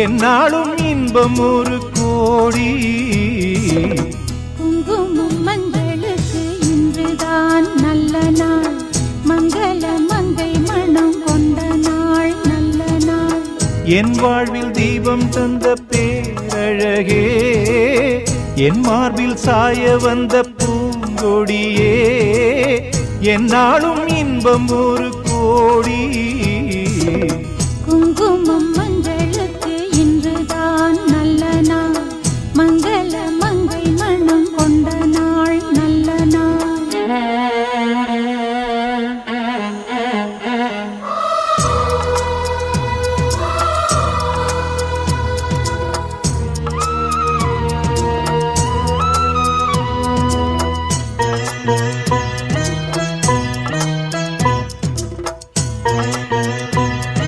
என்னாலும் இன்பம் ஒரு கோடி. குங்குமம் மங்களுக்கு இன்றுதான் நல்ல நாள், மங்கள மங்கை மனம் கொண்ட நாள் நல்ல நாள். என் வாழ்வில் தீபம் தந்த பேரழகே, என் மார்பில் சாய வந்த பூங்கொடியே, என்னாலும் இன்பம் ஒரு கோடி.